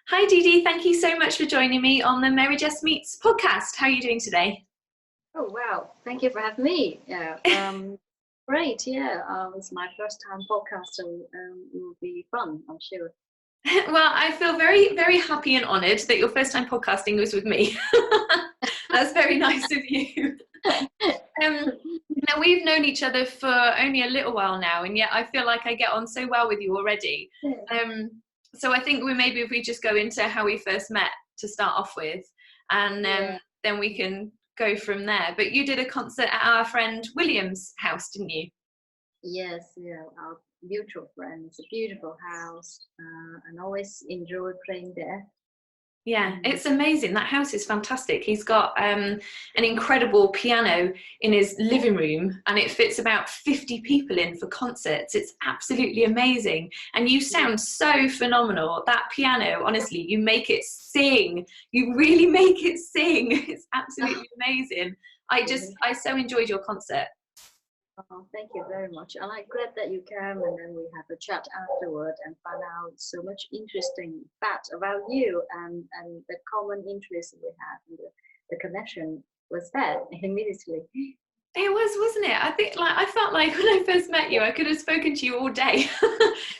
Hi Dee Dee, thank you so much for joining me on the Mary-Jess Meets podcast. How are you doing today? Oh wow! Thank you for having me. Yeah, great. Yeah, it's my first time podcast, so it will be fun, I'm sure. Well, I feel very, very happy and honoured that your first time podcasting was with me. That's very nice of you. Now, we've known each other for only a little while now, and yet I feel like I get on so well with you already. Um, so I think maybe if we just go into how we first met to start off with, and Yeah. then we can go from there. But you did a concert at our friend William's house, didn't you? Yes. Yeah. Our mutual friend. It's a beautiful house, and always enjoy playing there. Yeah, it's amazing. That house is fantastic. He's got an incredible piano in his living room, and it fits about 50 people in for concerts. It's absolutely amazing. And you sound so phenomenal. That piano, honestly, you make it sing. You really make it sing. It's absolutely amazing. I so enjoyed your concert. Oh, thank you very much. And I'm glad that you came, and then we have a chat afterward and find out so much interesting facts about you and the common interest we have. And the connection was that immediately. It was, wasn't it? I felt like when I first met you, I could have spoken to you all day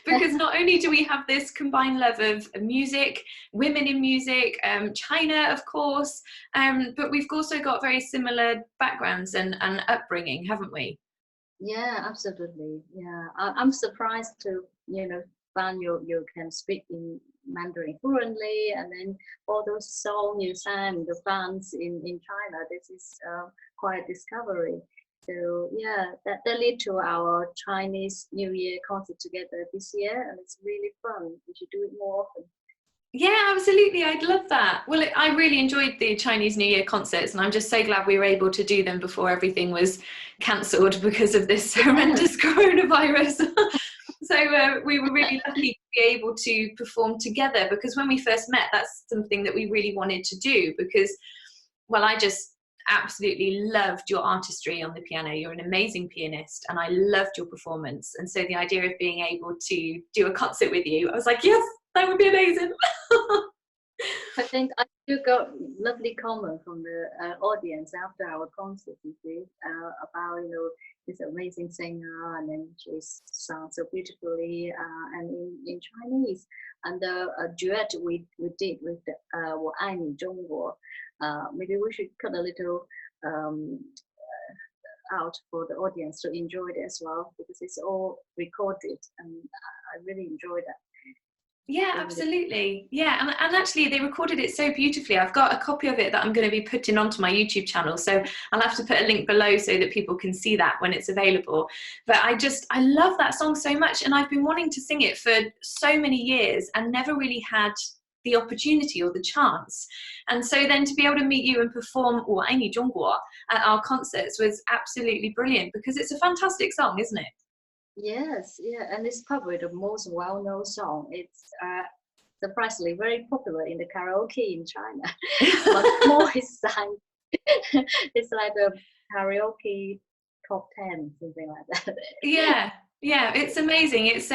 because not only do we have this combined love of music, women in music, China, of course, but we've also got very similar backgrounds and upbringing, haven't we? Yeah, absolutely. Yeah, I'm surprised to find you can speak in Mandarin fluently, and then all those songs you sang, the fans in China. This is quite a discovery. So yeah, that led to our Chinese New Year concert together this year, and it's really fun. We should do it more often. Yeah, absolutely. I'd love that. Well, I really enjoyed the Chinese New Year concerts, and I'm just so glad we were able to do them before everything was cancelled because of this horrendous coronavirus. So we were really lucky to be able to perform together because when we first met, that's something that we really wanted to do because, well, I just absolutely loved your artistry on the piano. You're an amazing pianist and I loved your performance. And so the idea of being able to do a concert with you, I was like, yes, that would be amazing. I think I still got lovely comment from the audience after our concert, you see, about this amazing singer, and then she sounds so beautifully, and in Chinese, and the duet we did with the 我爱你中国. Maybe we should cut a little um, out for the audience to enjoy it as well because it's all recorded, and I really enjoyed that. Yeah, absolutely. Yeah, and actually they recorded it so beautifully. I've got a copy of it that I'm going to be putting onto my YouTube channel. So I'll have to put a link below so that people can see that when it's available. But I love that song so much. And I've been wanting to sing it for so many years and never really had the opportunity or the chance. And so then to be able to meet you and perform 我爱你中国 at our concerts was absolutely brilliant because it's a fantastic song, isn't it? Yes, yeah, and it's probably the most well-known song. It's surprisingly very popular in the karaoke in China. Much more is sang. It's like a karaoke top 10, something like that. Yeah, it's amazing. It's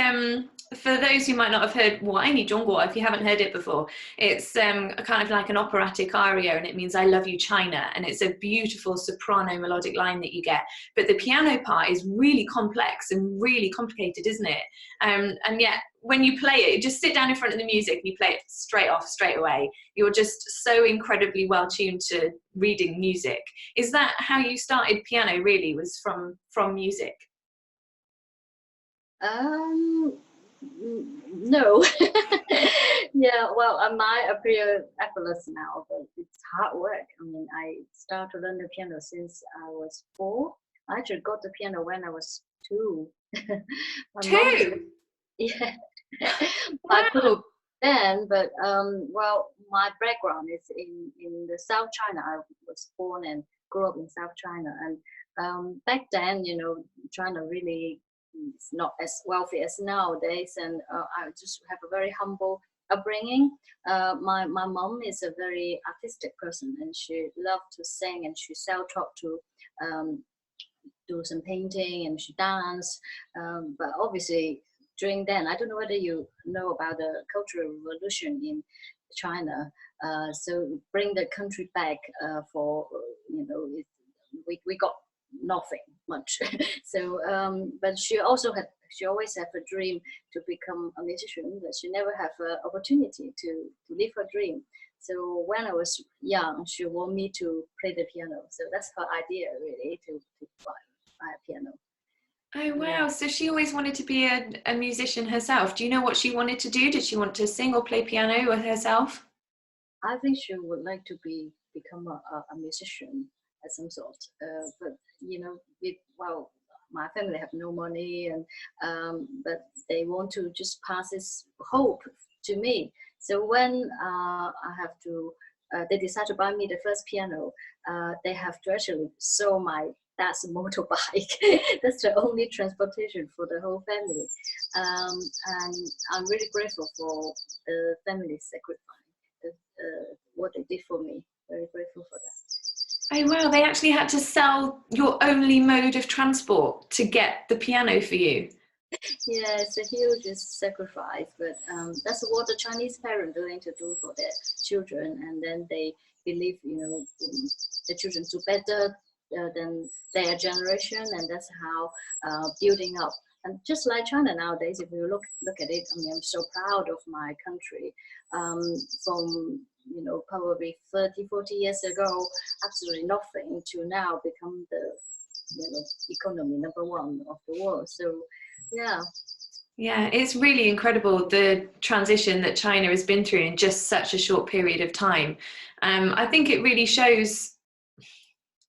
for those who might not have heard 我爱你中国, if you haven't heard it before, it's kind of like an operatic aria and it means I love you China, and it's a beautiful soprano melodic line that you get. But the piano part is really complex and really complicated, isn't it? And yet when you play it, just sit down in front of the music and you play it straight away. You're just so incredibly well tuned to reading music. Is that how you started piano really, was from music? No. Yeah, well, I might appear effortless now, but it's hard work. I mean, I started to learn the piano since I was 4. I actually got the piano when I was 2. My mom, 2? yeah, I couldn't Wow. then, but well, my background is in the South China. I was born and grew up in South China, and back then, China really is not as wealthy as nowadays, and I just have a very humble upbringing. My mom is a very artistic person, and she loved to sing, and she self-taught to um, do some painting, and she danced. But obviously, during then, I don't know whether you know about the Cultural Revolution in China. So bring the country back for, we got nothing much. So, but she always had a dream to become a musician, but she never had an opportunity to live her dream. So when I was young, she wanted me to play the piano. So that's her idea, really, to buy a piano. Oh, wow. Yeah. So she always wanted to be a musician herself. Do you know what she wanted to do? Did she want to sing or play piano with herself? I think she would like to become a musician at some sort. But my family have no money, and but they want to just pass this hope to me. So when they decide to buy me the first piano. They have to actually sell my dad's motorbike. That's the only transportation for the whole family. And I'm really grateful for the family sacrifice. What they did for me. Very grateful for that. Oh, wow. They actually had to sell your only mode of transport to get the piano for you. Yeah, it's a huge sacrifice, but that's what the Chinese parents are willing to do for their children, and then they believe, the children do better than their generation, and that's how building up. And just like China nowadays, if you look at it, I mean, I'm so proud of my country. From probably 30, 40 years ago, absolutely nothing, to now become the economy #1 of the world. So yeah, it's really incredible, the transition that China has been through in just such a short period of time. I think it really shows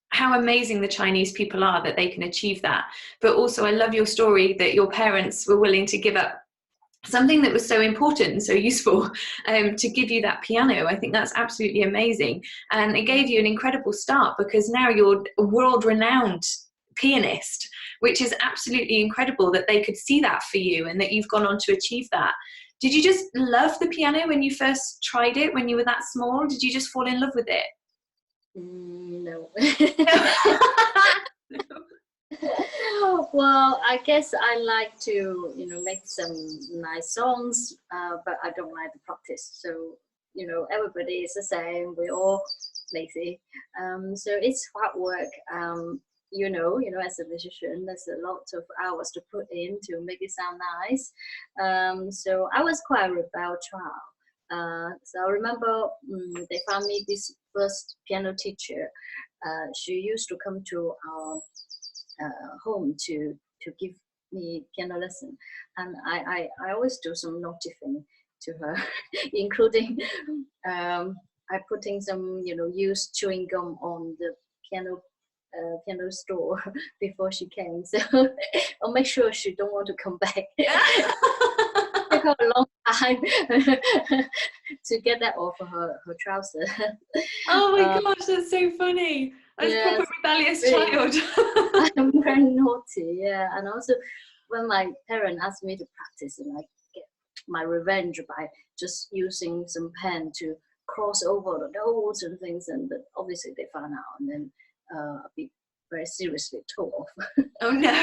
how amazing the Chinese people are, that they can achieve that. But also, I love your story that your parents were willing to give up something that was so important and so useful to give you that piano. I think that's absolutely amazing. And it gave you an incredible start, because now you're a world-renowned pianist, which is absolutely incredible that they could see that for you and that you've gone on to achieve that. Did you just love the piano when you first tried it, when you were that small? Did you just fall in love with it? No. Well, I guess I like to, make some nice songs, but I don't like to practice. So, everybody is the same. We're all lazy. So it's hard work. As a musician, there's a lot of hours to put in to make it sound nice. So I was quite a rebel child. So I remember they found me this first piano teacher. She used to come to our home to give me piano lesson, and I always do some naughty thing to her, including I putting some used chewing gum on the piano store before she came, so I'll make sure she don't want to come back. It took her a long time to get that off of her trouser. Oh my gosh, that's so funny. That's Yes, proper rebellious really. child. I'm very naughty, yeah. And also, when my parents asked me to practice, and I get my revenge by just using some pen to cross over the notes and things, and but obviously they found out, and then I'll be very seriously told off. Oh no.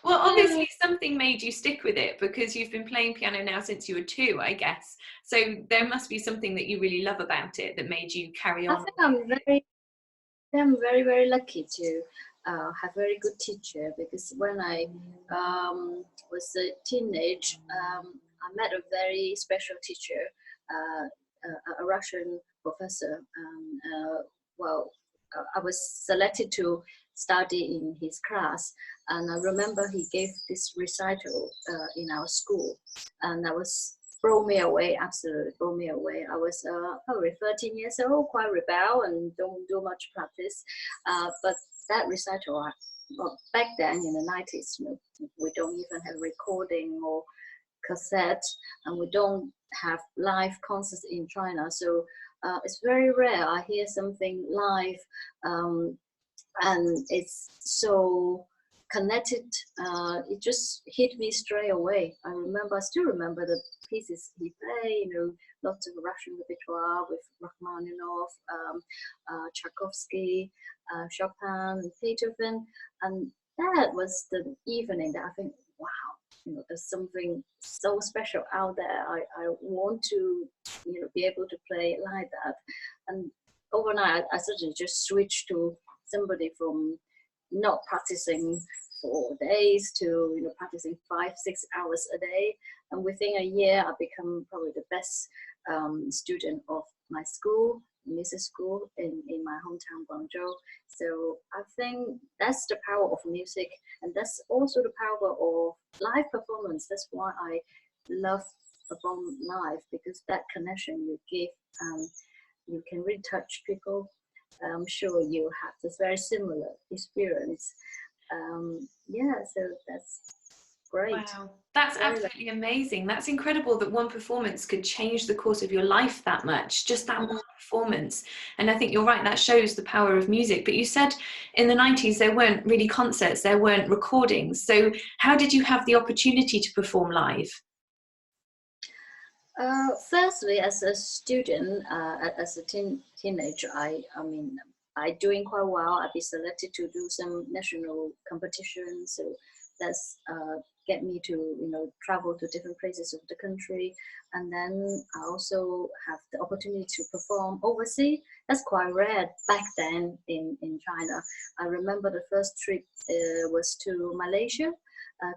Well, obviously something made you stick with it, because you've been playing piano now since you were 2, I guess. So there must be something that you really love about it that made you carry on. I think I'm very, very lucky to have a very good teacher, because when I was a teenage, I met a very special teacher, a Russian professor. I was selected to study in his class, and I remember he gave this recital in our school, and that was blow me away, absolutely blow me away. I was probably 13 years old, quite rebel and don't do much practice. But that recital, back then in the 90s, we don't even have recording or cassette, and we don't have live concerts in China. So it's very rare I hear something live, and it's so connected. It just hit me straight away. I still remember the pieces he played, lots of Russian repertoire with Rachmaninoff, Tchaikovsky, Chopin, and Beethoven. And that was the evening that I think, wow, there's something so special out there. I want to, be able to play like that. And overnight, I suddenly just switched to somebody from not practicing for days to, practicing 5-6 hours a day. And within a year, I become probably the best student of my school, music school in my hometown, Guangzhou. So I think that's the power of music, and that's also the power of live performance. That's why I love perform live, because that connection you give, you can really touch people. I'm sure you have this very similar experience. Yeah, so that's great. Wow, that's absolutely amazing. That's incredible that one performance could change the course of your life that much, just that one performance. And I think you're right, that shows the power of music. But you said in the 90s there weren't really concerts, there weren't recordings. So how did you have the opportunity to perform live? Firstly, as a student, as a teenager, I doing quite well. I'd be selected to do some national competitions, so that's get me to travel to different places of the country, and then I also have the opportunity to perform overseas. That's quite rare back then in China. I remember the first trip was to Malaysia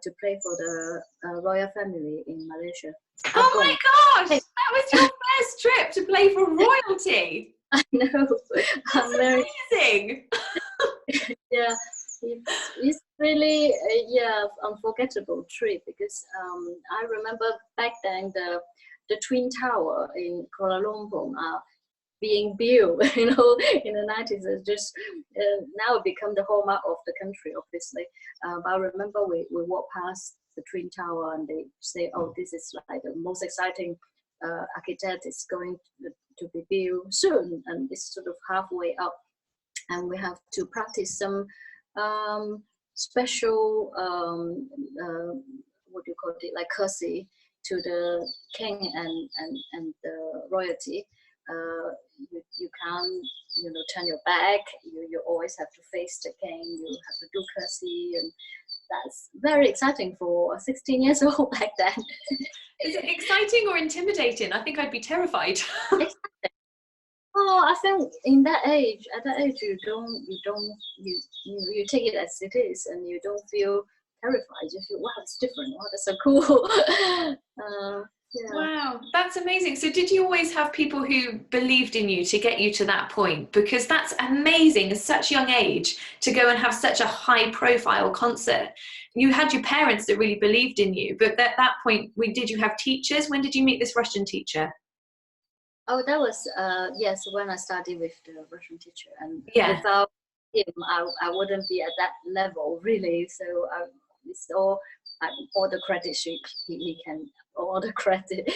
to play for the Royal Family in Malaysia. Oh my gosh, that was your first trip to play for royalty. I know. That's amazing. Yeah, it's really unforgettable trip, because I remember back then the Twin Tower in Kuala Lumpur being built, in the 90s. It's just now become the hallmark of the country, obviously. But I remember we walked past the Twin Tower, and they say, "Oh, this is like the most exciting architect. It's going to be built soon," and it's sort of halfway up, and we have to practice some special what do you call it, like courtesy to the king and the royalty. You can't turn your back. You always have to face the king. You have to do courtesy, and that's very exciting for 16 years old back then. Is it exciting or intimidating? I think I'd be terrified. Oh, I think at that age, you take it as it is, and you don't feel terrified. You feel, wow, it's different. Wow, that's so cool. Yeah. Wow, that's amazing. So did you always have people who believed in you to get you to that point? Because that's amazing at such a young age to go and have such a high profile concert. You had your parents that really believed in you, but at that point, did you have teachers? When did you meet this Russian teacher? Oh, that was yes, when I studied with the Russian teacher, and Yeah. without him, I wouldn't be at that level, really. So it's all the credit he can, all the credit,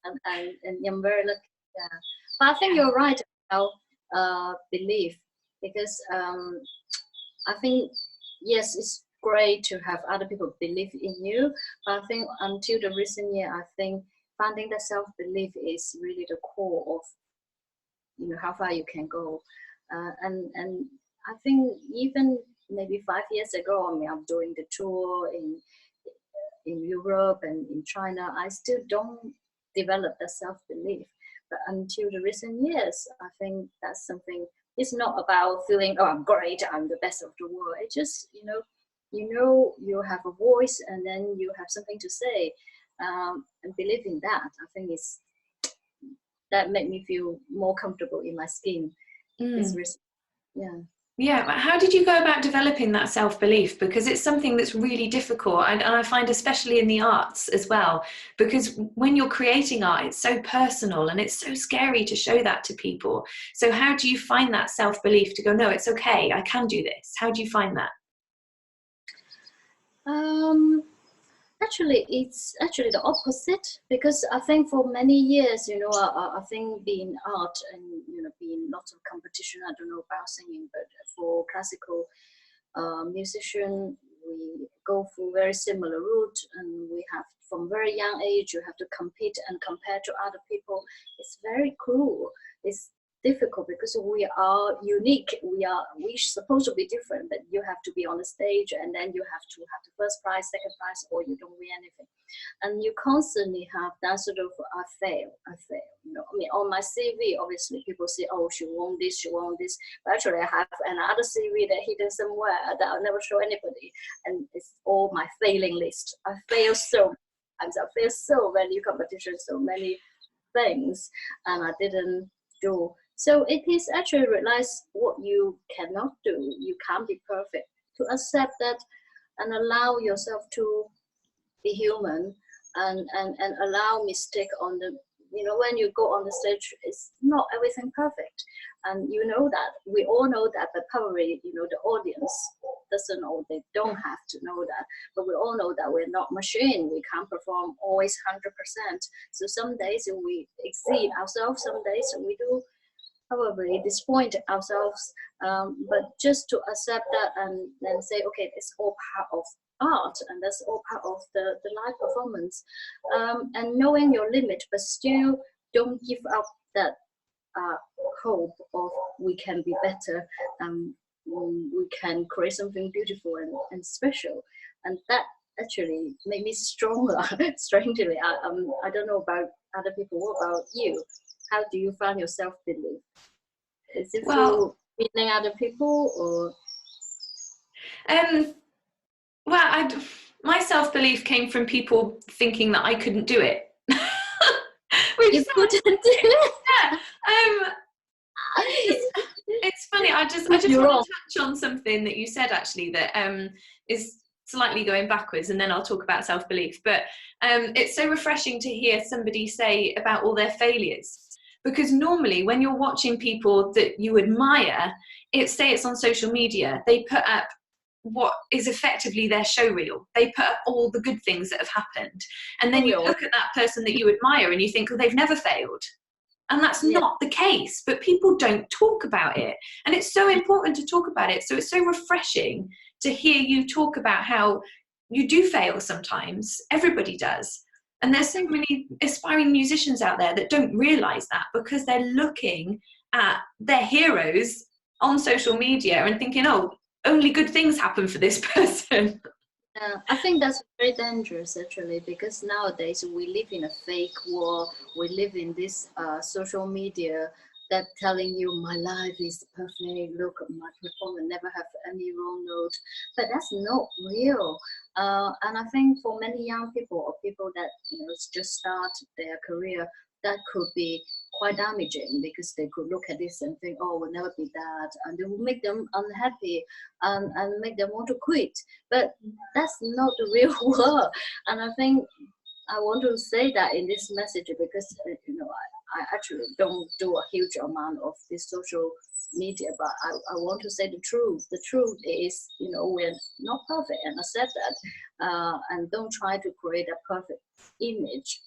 and I'm very lucky. Yeah, but I think you're right about belief, because I think, yes, it's great to have other people believe in you, but I think until the recent year, I think finding that self-belief is really the core of how far you can go. And I think even maybe 5 years ago, I'm doing the tour in Europe and in China, I still don't develop that self-belief. But until the recent years, I think that's something. It's not about feeling, oh, I'm great, I'm the best of the world. It's just you have a voice, and then you have something to say, and believe in that. I think that made me feel more comfortable in my skin. Yeah. Yeah, but how did you go about developing that self-belief? Because it's something that's really difficult. And I find, especially in the arts as well, because when you're creating art, it's so personal and it's so scary to show that to people. So how do you find that self-belief to go, no, it's okay, I can do this? How do you find that? Actually, it's actually the opposite, because I think for many years, I think being art and being lots of competition. I don't know about singing, but for classical musician, we go through very similar route, and we have, from very young age, you have to compete and compare to other people. It's very cruel. It's difficult because we are unique. We're supposed to be different, but you have to be on the stage, and then you have to have the first prize, second prize, or you don't win anything. And you constantly have that sort of I fail. You know, I mean, on my CV, obviously people say, oh, she won this, she won this. But actually, I have another CV that hidden somewhere that I'll never show anybody, and it's all my failing list. I fail so many times. I fail so many competitions, so many things, and I didn't do. So it is actually realize what you cannot do. You can't be perfect. To accept that and allow yourself to be human, and allow mistake on the, you know, when you go on the stage, it's not everything perfect. And you know that, we all know that, but probably, you know, the audience doesn't know, they don't have to know that. But we all know that we're not machine. We can't perform always 100%. So some days we exceed ourselves, some days we do probably disappoint ourselves, but just to accept that and then say, okay, it's all part of art, and that's all part of the live performance, and knowing your limit, but still don't give up that hope of we can be better, we can create something beautiful and special. And that actually made me stronger. Strangely, I don't know about other people. What about you? How do you find your self-belief? Is it through meeting other people, or? My self-belief came from people thinking that I couldn't do it. You couldn't do it? Yeah. It's funny. I just want to touch on something that you said, actually, that is slightly going backwards, and then I'll talk about self-belief. But it's so refreshing to hear somebody say about all their failures. Because normally when you're watching people that you admire, say it's on social media, they put up what is effectively their show reel. They put up all the good things that have happened. And then you look at that person that you admire and you think, oh, they've never failed. And that's not the case, but people don't talk about it. And it's so important to talk about it. So it's so refreshing to hear you talk about how you do fail sometimes. Everybody does. And there's so many aspiring musicians out there that don't realize that, because they're looking at their heroes on social media and thinking, oh, only good things happen for this person. I think that's very dangerous, actually, because nowadays we live in a fake world. We live in this social media that telling you my life is perfect, look at my performance, never have any wrong note. But that's not real. And I think for many young people, or people that, you know, just start their career, that could be quite damaging, because they could look at this and think, oh, we'll never be that, and it will make them unhappy, and make them want to quit. But that's not the real world. And I think I want to say that in this message, because you know, I actually don't do a huge amount of this social media, but I want to say the truth. The truth is, you know, we're not perfect, and accept that, and don't try to create a perfect image.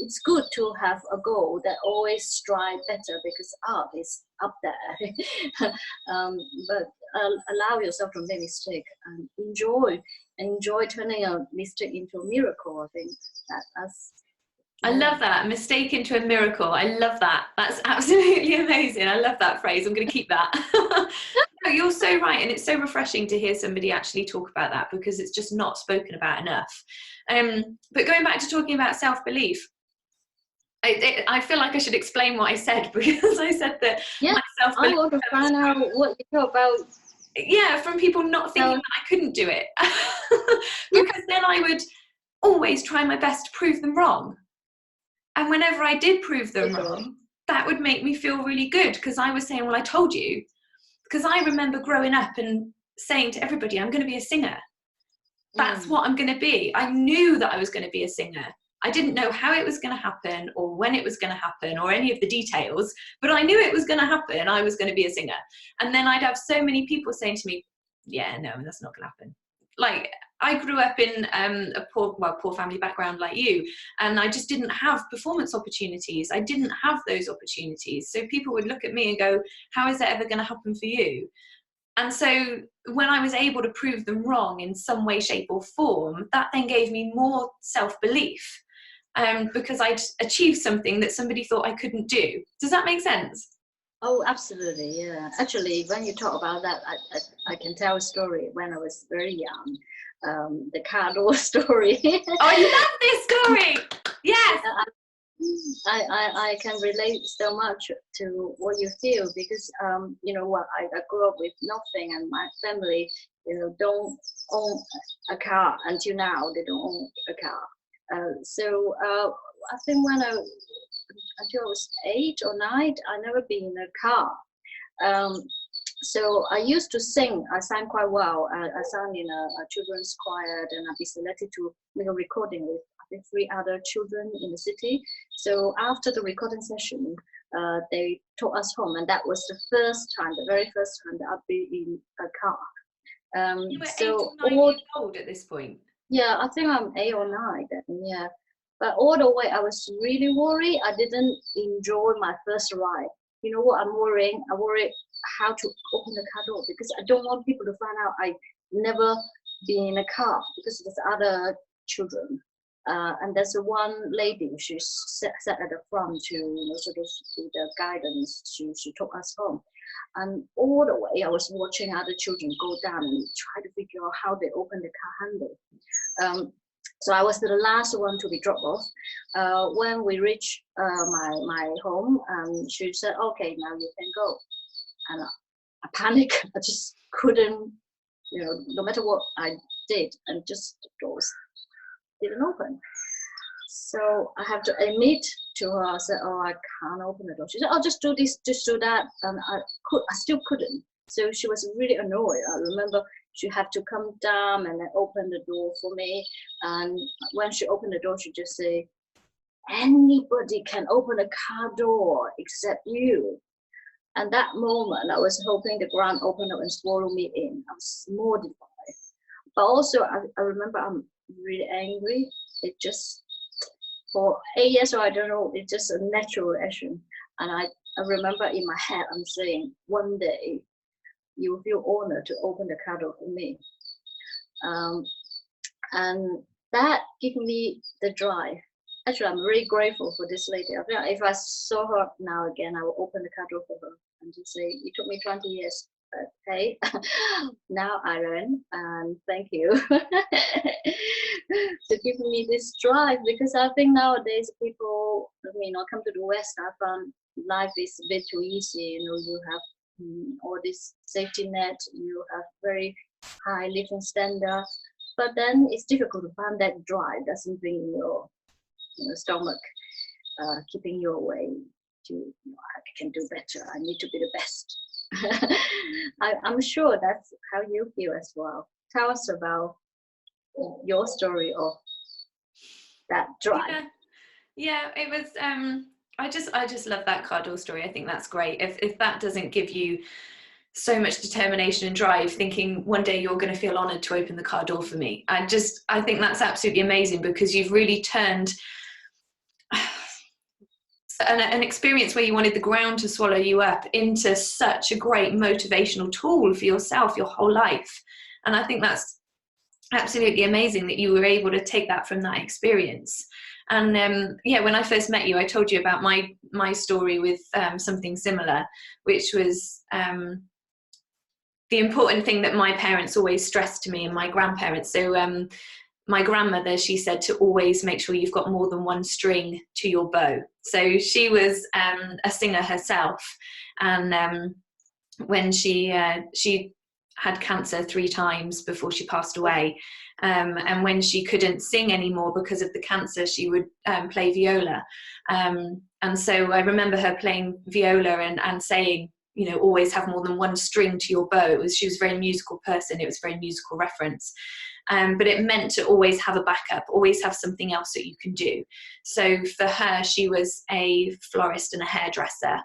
It's good to have a goal that always strive better, because art is up there. But allow yourself to make mistake, and enjoy turning a mistake into a miracle. I think that's. I love that. Mistake into a miracle. I love that. That's absolutely amazing. I love that phrase. I'm going to keep that. No, you're so right. And it's so refreshing to hear somebody actually talk about that, because it's just not spoken about enough. But going back to talking about self-belief, I feel like I should explain what I said, because I said that my self-belief, I want to find out what you talk about. Yeah, from people not thinking that I couldn't do it. Because then I would always try my best to prove them wrong. And whenever I did prove them wrong, that would make me feel really good, because I was saying, well, I told you. Because I remember growing up and saying to everybody, I'm going to be a singer. That's what I'm going to be. I knew that I was going to be a singer. I didn't know how it was going to happen, or when it was going to happen, or any of the details, but I knew it was going to happen. I was going to be a singer. And then I'd have so many people saying to me, yeah, no, that's not going to happen. Like, I grew up in a poor family background like you, and I just didn't have performance opportunities. I didn't have those opportunities. So people would look at me and go, how is that ever going to happen for you? And so when I was able to prove them wrong in some way, shape or form, that then gave me more self-belief, because I'd achieved something that somebody thought I couldn't do. Does that make sense? Oh, absolutely, yeah. Actually, when you talk about that, I can tell a story when I was very young. The car door story. Oh, I love this story. Yes. I can relate so much to what you feel because you know what, I grew up with nothing, and my family, you know, don't own a car until now. They don't own a car. I think when I until I was 8 or 9, I never been in a car. Um, so I used to sing. I sang quite well. I sang in a children's choir, and I'd be selected to make a recording with, I think, 3 other children in the city. So after the recording session, they took us home, and that was the first time, the very first time that I'd be in a car. You were So 8 or 9 years old at this point. yeah, I think I'm 8 or 9 then. Yeah, but all the way I was really worried. I didn't enjoy my first ride. You know what I'm worrying? I worry how to open the car door because I don't want people to find out I never been in a car because there's other children. And there's one lady, she sat at the front to, you know, sort of do the guidance. She took us home. And all the way I was watching other children go down and try to figure out how they open the car handle. So I was the last one to be dropped off. When we reached my home, she said, "Okay, now you can go." And I panicked. I just couldn't, you know, no matter what I did, and just the doors didn't open. So I have to admit to her. I said, "Oh, I can't open the door." She said, "Oh, just do this, just do that," and I still couldn't. So she was really annoyed. I remember she had to come down and then open the door for me. And when she opened the door, she just say, "Anybody can open a car door except you." And that moment, I was hoping the ground opened up and swallowed me in. I was mortified. But also, I remember I'm really angry. It just, for 8 years old, I don't know, it's just a natural reaction. And I remember in my head, I'm saying, one day, you will feel honored to open the car door for me. And that gave me the drive. Actually, I'm really grateful for this lady. I feel like if I saw her now again, I will open the car door for her and just say, "It took me 20 years, but hey, now I learn, and thank you." To give me this drive, because I think nowadays people, you know, come to the West, I found life is a bit too easy. You know, you have all this safety net, you have very high living standard, but then it's difficult to find that drive doesn't bring your, you know, stomach, keeping you away to, you know, I can do better, I need to be the best. I'm sure that's how you feel as well. Tell us about your story of that drive. Yeah, it was I just love that car door story. I think that's great. If that doesn't give you so much determination and drive, thinking one day you're going to feel honored to open the car door for me, I think that's absolutely amazing, because you've really turned an experience where you wanted the ground to swallow you up into such a great motivational tool for yourself your whole life. And I think that's absolutely amazing that you were able to take that from that experience. And yeah, when I first met you, I told you about my story with something similar, which was the important thing that my parents always stressed to me, and my grandparents. So my grandmother, she said to always make sure you've got more than one string to your bow. So she was a singer herself, and when she had cancer 3 times before she passed away, and when she couldn't sing anymore because of the cancer, she would play viola, and so I remember her playing viola and saying, you know, always have more than one string to your bow. She was a very musical person. It was a very musical reference. But it meant to always have a backup, always have something else that you can do. So for her, she was a florist and a hairdresser,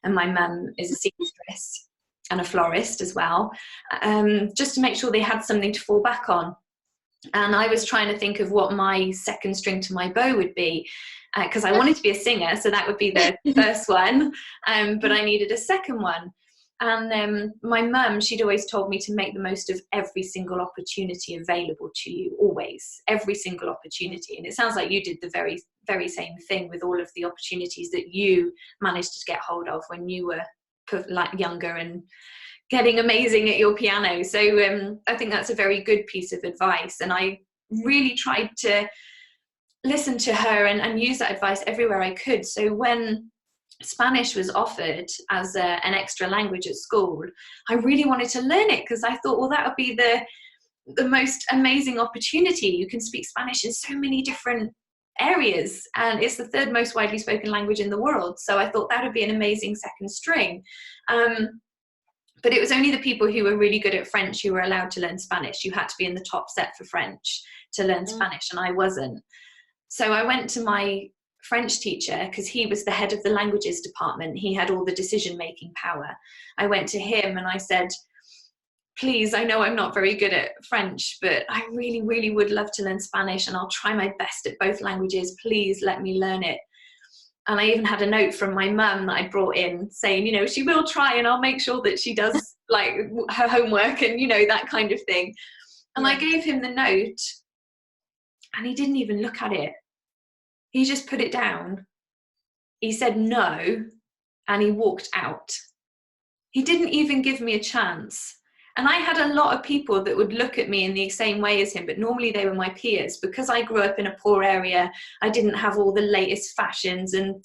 and my mum is a seamstress and a florist as well, just to make sure they had something to fall back on. And I was trying to think of what my second string to my bow would be, because I wanted to be a singer, so that would be the first one, but I needed a second one. And my mum, she'd always told me to make the most of every single opportunity available to you, always, every single opportunity. And it sounds like you did the very, very same thing with all of the opportunities that you managed to get hold of when you were like younger and getting amazing at your piano. So I think that's a very good piece of advice, and I really tried to listen to her and use that advice everywhere I could. So when Spanish was offered as an extra language at school, I really wanted to learn it, because I thought, well, that would be the most amazing opportunity. You can speak Spanish in so many different areas, and it's the third most widely spoken language in the world. So I thought that would be an amazing second string. But it was only the people who were really good at French who were allowed to learn Spanish. You had to be in the top set for French to learn Spanish, and I wasn't. So I went to my French teacher, because he was the head of the languages department. He had all the decision-making power. I went to him and I said, please, I know I'm not very good at French, but I really, really would love to learn Spanish, and I'll try my best at both languages. Please let me learn it. And I even had a note from my mum that I brought in saying, you know, she will try, and I'll make sure that she does like her homework and, you know, that kind of thing. And I gave him the note, and he didn't even look at it. He just put it down. He said no, and he walked out. He didn't even give me a chance. And I had a lot of people that would look at me in the same way as him, but normally they were my peers. Because I grew up in a poor area, I didn't have all the latest fashions and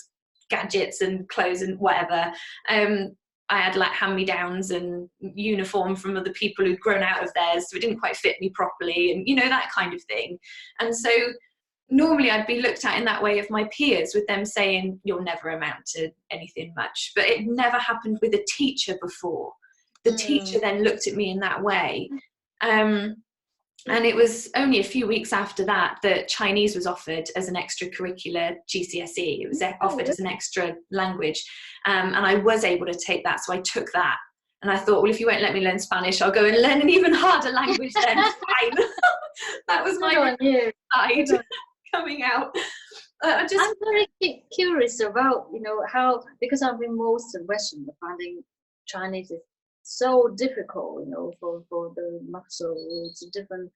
gadgets and clothes and whatever. I had like hand-me-downs and uniform from other people who'd grown out of theirs, so it didn't quite fit me properly, and, you know, that kind of thing. And so normally I'd be looked at in that way of my peers, with them saying, you'll never amount to anything much. But it never happened with a teacher before. The teacher then looked at me in that way. And it was only a few weeks after that that Chinese was offered as an extracurricular GCSE. It was offered as an extra language. And I was able to take that, so I took that. And I thought, well, if you won't let me learn Spanish, I'll go and learn an even harder language then. Fine. That was my side coming out. I'm very curious about, you know, how, because I've been most Western, finding Chinese is so difficult, you know, for the muscle. It's a different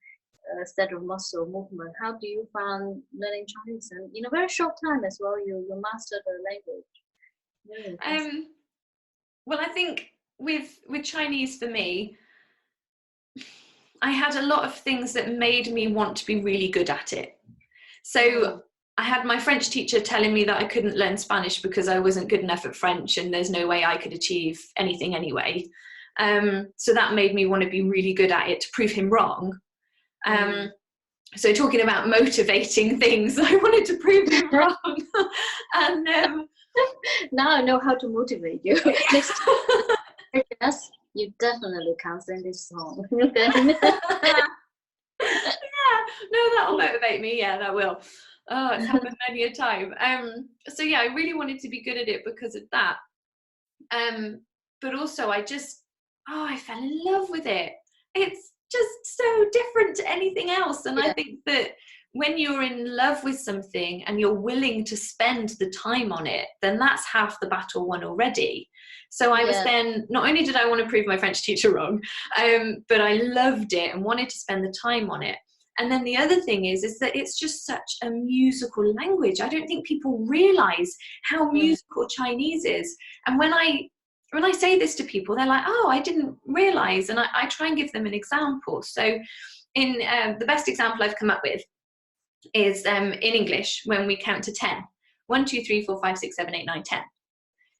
set of muscle movement. How do you find learning Chinese? And in a very short time as well, you master the language. Really well, I think with Chinese, for me, I had a lot of things that made me want to be really good at it. So I had my French teacher telling me that I couldn't learn Spanish because I wasn't good enough at French, and there's no way I could achieve anything anyway. So that made me want to be really good at it to prove him wrong. So talking about motivating things, I wanted to prove him wrong. And now I know how to motivate you. Next time, yes, you definitely can sing this song. No, that'll motivate me. Yeah, that will. Oh, it's happened many a time. So yeah, I really wanted to be good at it because of that. But also I fell in love with it. It's just so different to anything else. And I think that when you're in love with something and you're willing to spend the time on it, then that's half the battle won already. So I was then, not only did I want to prove my French teacher wrong, but I loved it and wanted to spend the time on it. And then the other thing is that it's just such a musical language. I don't think people realize how musical Chinese is. And when I say this to people, they're like, oh, I didn't realize. And I try and give them an example. So in the best example I've come up with is in English, when we count to 10. 1, 2, 3, 4, 5, 6, 7, 8, 9, 10.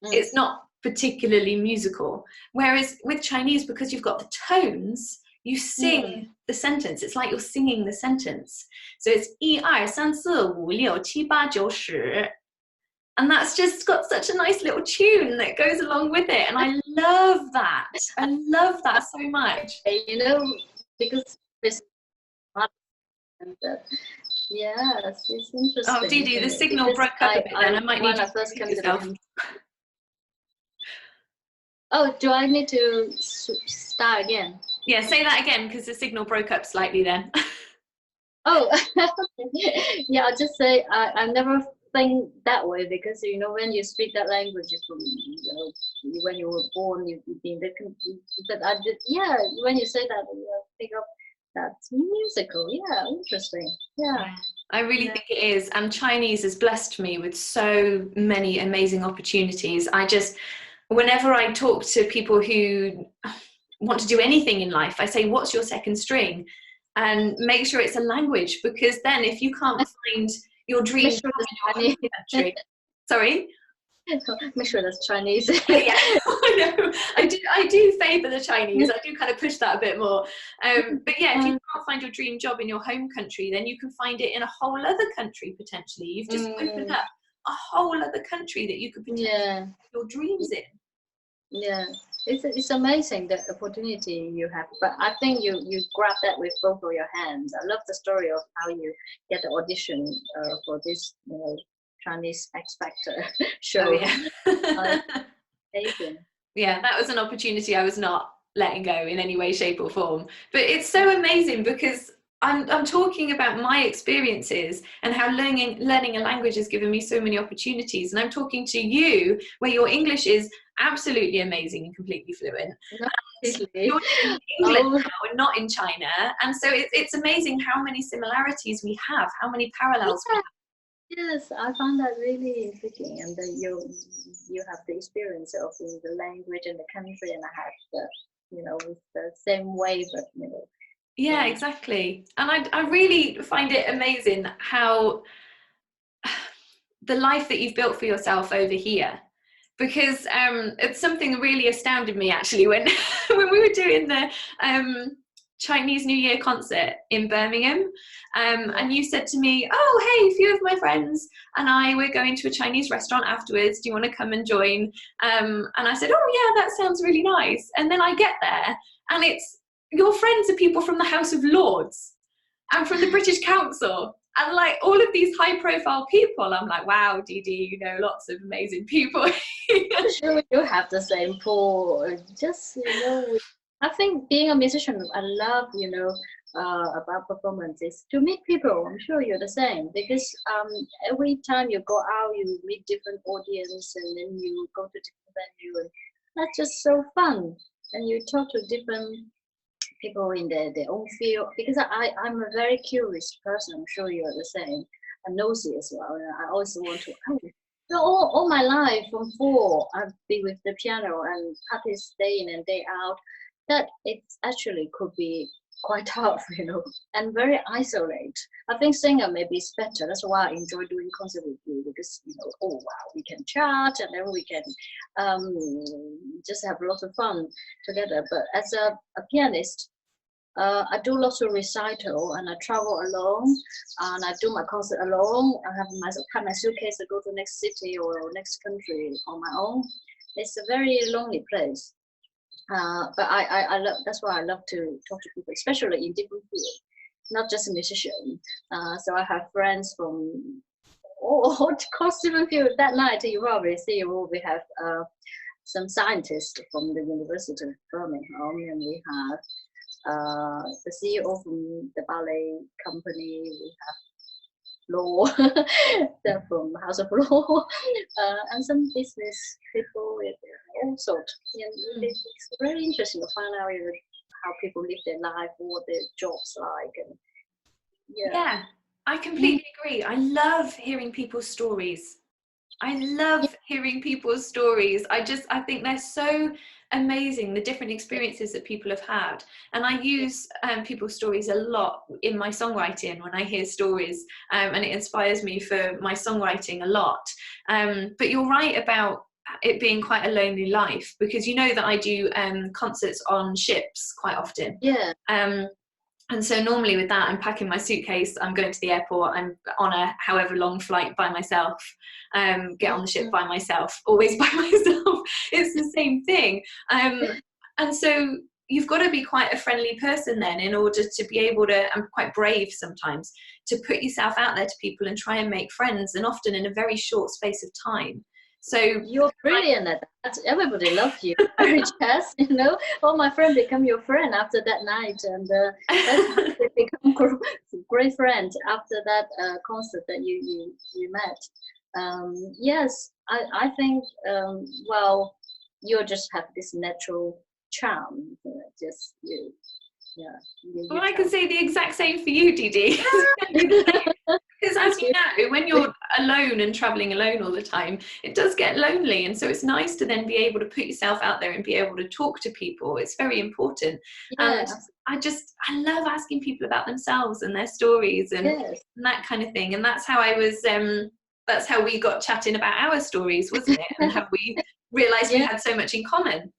It's not particularly musical. Whereas with Chinese, because you've got the tones, you sing the sentence. It's like you're singing the sentence. So it's 1, 2, 3, 4, 5, 6, 7, 8, 9, 10. And that's just got such a nice little tune that goes along with it. And I love that. I love that so much. You know, because it's yes, it's interesting. Oh, Didi, the signal broke up a bit then. I might need to first come yourself. Oh, do I need to start again? Yeah, say that again, because the signal broke up slightly then. Oh, yeah, I'll just say I never think that way, because, you know, when you speak that language from, you know, when you were born, you've been that I did, yeah, when you say that, you think of that's musical. Yeah, interesting. Yeah. I really think it is. And Chinese has blessed me with so many amazing opportunities. whenever I talk to people who want to do anything in life, I say, what's your second string? And make sure it's a language, because then if you can't find your dream Make sure job that's in your home country, sorry? Make sure that's Chinese. Yeah, I know. I do favour the Chinese. I do kind of push that a bit more. But yeah, if you can't find your dream job in your home country, then you can find it in a whole other country potentially. You've just opened up a whole other country that you could potentially have your dreams in. Yeah, it's amazing the opportunity you have. But I think you grab that with both of your hands. I love the story of how you get the audition for this, Chinese X Factor show. Oh, yeah. Amazing. Yeah, that was an opportunity I was not letting go in any way, shape, or form. But it's so amazing because I'm talking about my experiences and how learning a language has given me so many opportunities. And I'm talking to you where your English is absolutely amazing and completely fluent. You're in England now and not in China. And so it's amazing how many similarities we have, how many parallels we have. Yes, I found that really intriguing, and that you have the experience of the language and the country, and I have the with the same way, but Yeah, exactly. And I really find it amazing how the life that you've built for yourself over here, because it's something that really astounded me actually when when we were doing the Chinese New Year concert in Birmingham, and you said to me, oh hey, a few of my friends and I, we're going to a Chinese restaurant afterwards, do you want to come and join? And I said, oh yeah, that sounds really nice. And then I get there and it's your friends are people from the House of Lords and from the British Council and like all of these high profile people. I'm like, wow, Dee Dee, you know lots of amazing people. I'm sure you have the same pull. Just I think being a musician, I love about performances to meet people. I'm sure you're the same, because every time you go out, you meet different audience, and then you go to different venue, and that's just so fun. And you talk to different people in their own field, because I'm a very curious person. I'm sure you're the same, and nosy as well. And I always want to. So all my life from 4, I've been with the piano and practice day in and day out. That it actually could be quite tough, and very isolate. I think singer maybe is better. That's why I enjoy doing concert with you, because oh wow, we can chat and then we can just have lots of fun together. But as a pianist, I do lots of recital and I travel alone and I do my concert alone. I have my suitcase to go to next city or next country on my own. It's a very lonely place. But I love, that's why I love to talk to people, especially in different fields, not just a musician. So I have friends from all across different fields. That night you probably see we have some scientists from the University of Birmingham, and we have the CEO from the ballet company. We have law, they're from House of Law, and some business people with all sorts. And it's very interesting to find out how people live their life, what their jobs like, and yeah, I completely agree. I love hearing people's stories. I love hearing people's stories. I think they're so amazing, the different experiences that people have had. And I use people's stories a lot in my songwriting when I hear stories, and it inspires me for my songwriting a lot. But you're right about it being quite a lonely life, because you know that I do concerts on ships quite often. Yeah. And so normally with that, I'm packing my suitcase, I'm going to the airport, I'm on a however long flight by myself, get on the ship by myself, always by myself. It's the same thing. And so you've got to be quite a friendly person then in order to be able to, and quite brave sometimes, to put yourself out there to people and try and make friends, and often in a very short space of time. So you're brilliant at that. Everybody loves you, Mary-Jess. All my friends become your friend after that night, and that's how they become great friends after that concert that you met. Yes, I think well, you just have this natural charm. Just you. Yeah. Well, I can say the exact same for you, Dee Dee. Because as you know, when you're alone and traveling alone all the time, it does get lonely. And so it's nice to then be able to put yourself out there and be able to talk to people. It's very important. And Yeah. I love asking people about themselves and their stories and Yes. that kind of thing. And that's how that's how we got chatting about our stories, wasn't it? And how we realized we Yeah. had so much in common.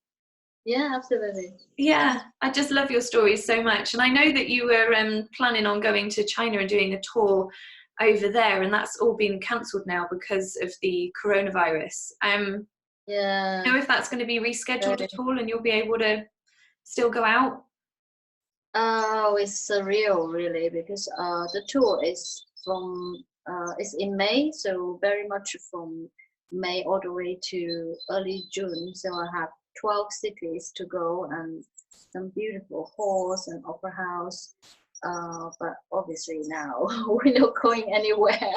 Yeah, absolutely. Yeah, I just love your stories so much. And I know that you were planning on going to China and doing a tour over there, and that's all been cancelled now because of the coronavirus. Yeah. Know if that's going to be rescheduled Very. at all and you'll be able to still go out? Oh, it's surreal, really, because the tour is from it's in May, so very much from May all the way to early June. So I have 12 cities to go and some beautiful halls and opera house. But obviously now we're not going anywhere.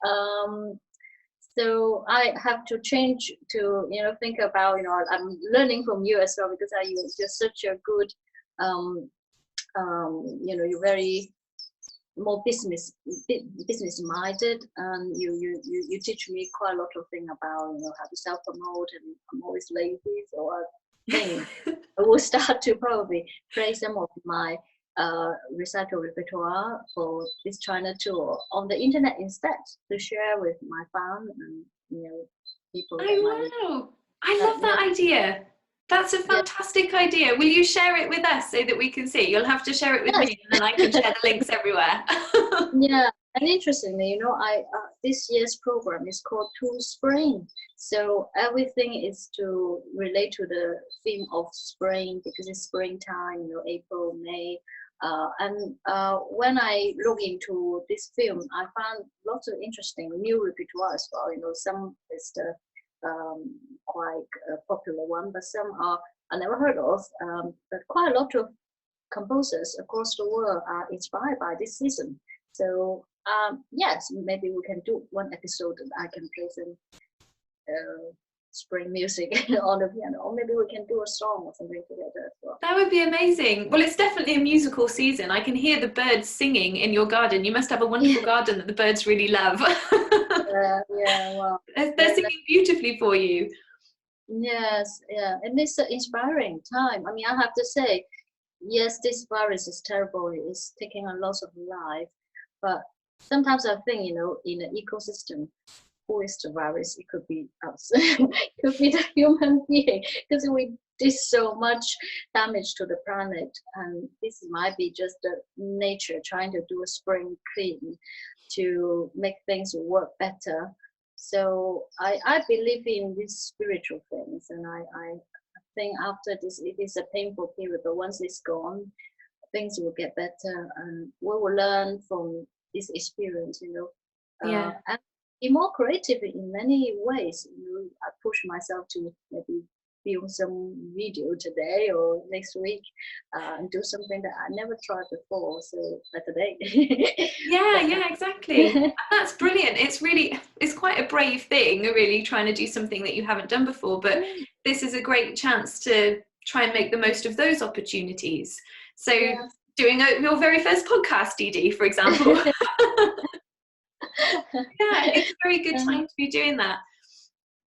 um, so I have to change to think about I'm learning from you as well because you're just such a good you're very more business minded, and you teach me quite a lot of things about how to self promote, and I'm always lazy, so I think I will start to probably play some of my recital repertoire for this China tour on the internet instead to share with my fans and people that might. Oh, wow. I love Yeah, that idea. That's a yeah, fantastic idea. Will you share it with us so that we can see? You'll have to share it with yes. me and then I can share the links everywhere. Yeah, and interestingly, I this year's program is called To Spring. So everything is to relate to the theme of spring because it's springtime, April, May. And when I look into this film, I found lots of interesting new repertoire as well. Some is the quite popular one, but some are I never heard of. But quite a lot of composers across the world are inspired by this season. So yes, maybe we can do one episode that I can play some spring music on the piano, or maybe we can do a song or something together as well. That would be amazing. Well, it's definitely a musical season. I can hear the birds singing in your garden. You must have a wonderful garden that the birds really love. Yeah, well, They're singing beautifully for you. yes, yeah, and it's an inspiring time. I mean, I have to say, yes, this virus is terrible. It's taking a lot of life, but sometimes I think, in an ecosystem, who is the virus? It could be us. It could be the human being because we did so much damage to the planet, and this might be just the nature trying to do a spring clean to make things work better. So I believe in these spiritual things, and I think after this, it is a painful period, but once it's gone, things will get better, and we will learn from this experience, Yeah. and be more creative in many ways. I push myself to maybe film some video today or next week, and do something that I never tried before. So today. Yeah, exactly. And that's brilliant. It's quite a brave thing, really, trying to do something that you haven't done before. But this is a great chance to try and make the most of those opportunities. So Yeah. doing your very first podcast, Dee Dee, for example. Yeah, it's a very good time to be doing that.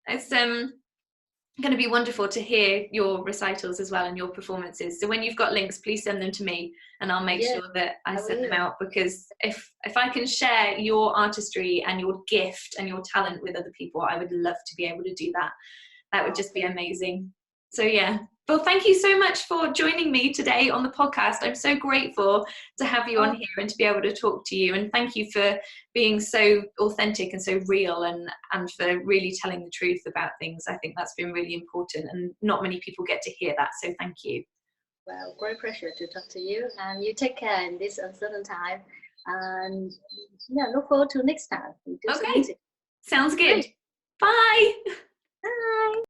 It's going to be wonderful to hear your recitals as well and your performances. So when you've got links, please send them to me and I'll make sure that I send them out, because if I can share your artistry and your gift and your talent with other people, I would love to be able to do that. That would just be amazing. So yeah. Well, thank you so much for joining me today on the podcast. I'm so grateful to have you on here and to be able to talk to you. And thank you for being so authentic and so real, and for really telling the truth about things. I think that's been really important, and not many people get to hear that. So thank you. Well, great pleasure to talk to you, and you take care in this uncertain time. And yeah, look forward to next time. We do some music. Sounds good. Great. Bye. Bye.